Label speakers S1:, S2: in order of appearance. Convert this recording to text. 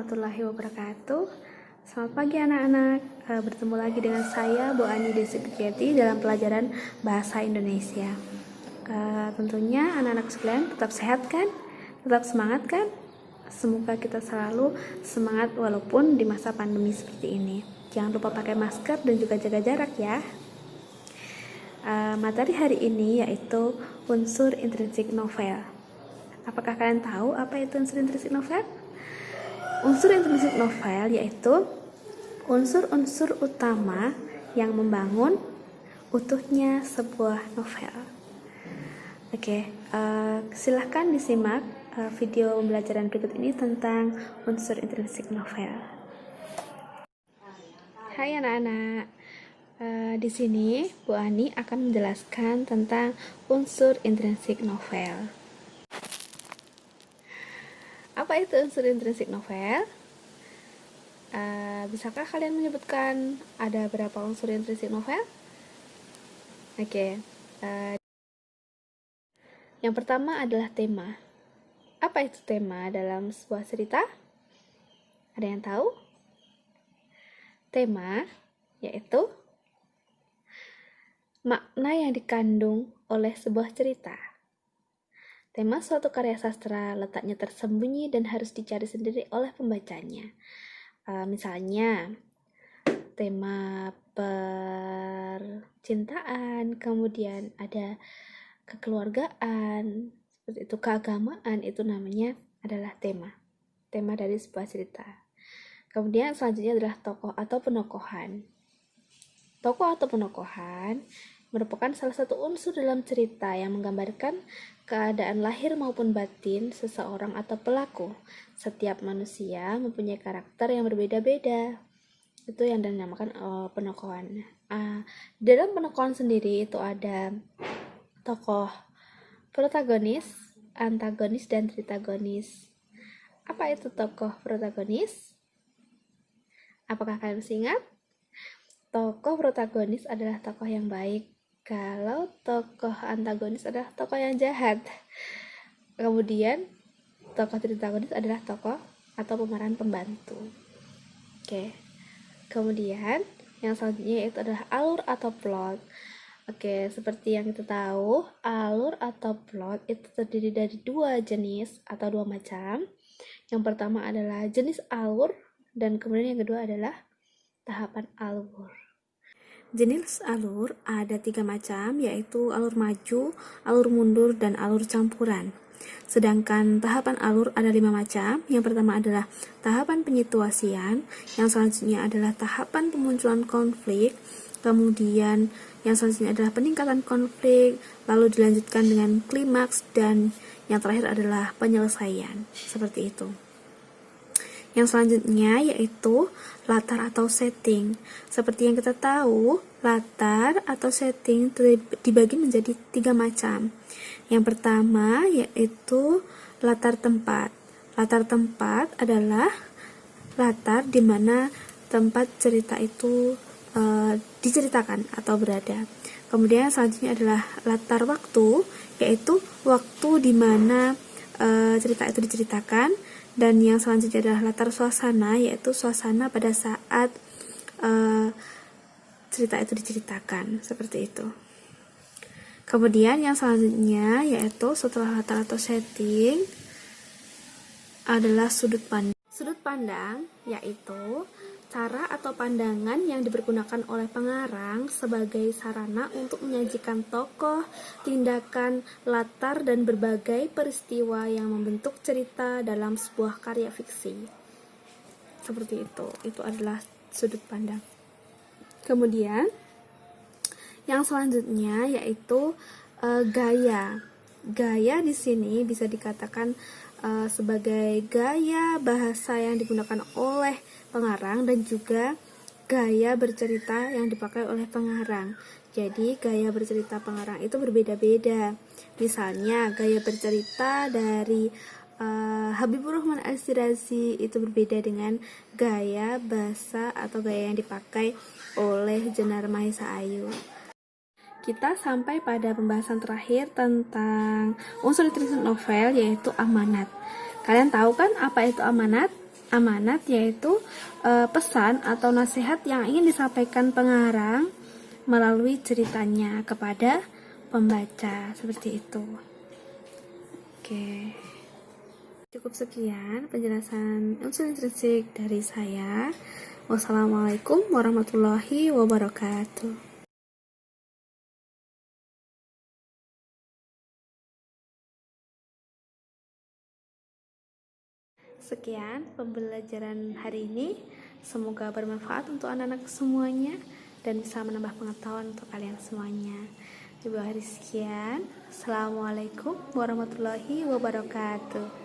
S1: warahmatullahi wabarakatuh. Selamat pagi anak-anak. Bertemu lagi dengan saya Bu Ani Desi Kejati dalam pelajaran Bahasa Indonesia. Tentunya anak-anak sekalian tetap sehat kan? Tetap semangat kan? Semoga kita selalu semangat walaupun di masa pandemi seperti ini. Jangan lupa pakai masker dan juga jaga jarak ya. Materi hari ini yaitu unsur intrinsik novel. Apakah kalian tahu apa itu unsur intrinsik novel? Unsur intrinsik novel yaitu unsur-unsur utama yang membangun utuhnya sebuah novel. Silahkan disimak video pembelajaran berikut ini tentang unsur intrinsik novel. Hai anak-anak, di sini Bu Ani akan menjelaskan tentang unsur intrinsik novel. Apa itu unsur intrinsik novel? Bisakah kalian menyebutkan ada berapa unsur intrinsik novel? Yang pertama adalah tema. Apa itu tema dalam sebuah cerita? Ada yang tahu? Tema yaitu makna yang dikandung oleh sebuah cerita. Tema suatu karya sastra letaknya tersembunyi dan harus dicari sendiri oleh pembacanya. Misalnya, tema percintaan, kemudian ada kekeluargaan, seperti itu keagamaan, itu namanya adalah tema dari sebuah cerita. Kemudian selanjutnya adalah tokoh atau penokohan. Tokoh atau penokohan merupakan salah satu unsur dalam cerita yang menggambarkan keadaan lahir maupun batin seseorang atau pelaku. Setiap manusia mempunyai karakter yang berbeda-beda. Itu yang dinamakan penokohan. Dalam penokohan sendiri itu ada tokoh protagonis, antagonis, dan tritagonis. Apa itu tokoh protagonis? Apakah kalian masih ingat? Tokoh protagonis adalah tokoh yang baik, kalau tokoh antagonis adalah tokoh yang jahat. Kemudian tokoh tritagonis adalah tokoh atau pemeran pembantu. Kemudian yang selanjutnya itu adalah alur atau plot. Seperti yang kita tahu, alur atau plot itu terdiri dari dua jenis atau dua macam. Yang pertama adalah jenis alur, dan kemudian yang kedua adalah tahapan alur. Jenis alur ada 3 macam, yaitu alur maju, alur mundur, dan alur campuran. Sedangkan tahapan alur ada 5 macam. Yang pertama adalah tahapan penyituasian, yang selanjutnya adalah tahapan pemunculan konflik, kemudian yang selanjutnya adalah peningkatan konflik, lalu dilanjutkan dengan klimaks, dan yang terakhir adalah penyelesaian. Seperti itu. Yang selanjutnya yaitu latar atau setting. Seperti yang kita tahu, latar atau setting dibagi menjadi 3 macam. Yang pertama yaitu latar tempat. Latar tempat adalah latar di mana tempat cerita itu diceritakan atau berada. Kemudian selanjutnya adalah latar waktu, yaitu waktu di mana cerita itu diceritakan. Dan yang selanjutnya adalah latar suasana, yaitu suasana pada saat cerita itu diceritakan, seperti itu. Kemudian yang selanjutnya yaitu setelah latar atau setting adalah sudut pandang. Sudut pandang yaitu cara atau pandangan yang dipergunakan oleh pengarang sebagai sarana untuk menyajikan tokoh, tindakan, latar, dan berbagai peristiwa yang membentuk cerita dalam sebuah karya fiksi. Seperti itu adalah sudut pandang. Kemudian yang selanjutnya yaitu gaya. Gaya di sini bisa dikatakan sebagai gaya bahasa yang digunakan oleh pengarang dan juga gaya bercerita yang dipakai oleh pengarang. Jadi gaya bercerita pengarang itu berbeda-beda. Misalnya gaya bercerita dari Habibur Rahman Al-Shirazi itu berbeda dengan gaya bahasa atau gaya yang dipakai oleh Jenar Mahesa Ayu. Kita sampai pada pembahasan terakhir tentang unsur intrinsik novel, yaitu amanat. Kalian tahu kan apa itu amanat? amanat, yaitu pesan atau nasihat yang ingin disampaikan pengarang melalui ceritanya kepada pembaca, seperti itu. Oke, cukup sekian penjelasan unsur intrinsik dari saya. Wassalamualaikum warahmatullahi wabarakatuh. Sekian pembelajaran hari ini. Semoga bermanfaat untuk anak-anak semuanya dan bisa menambah pengetahuan untuk kalian semuanya. Terima kasih sekian. Assalamualaikum warahmatullahi wabarakatuh.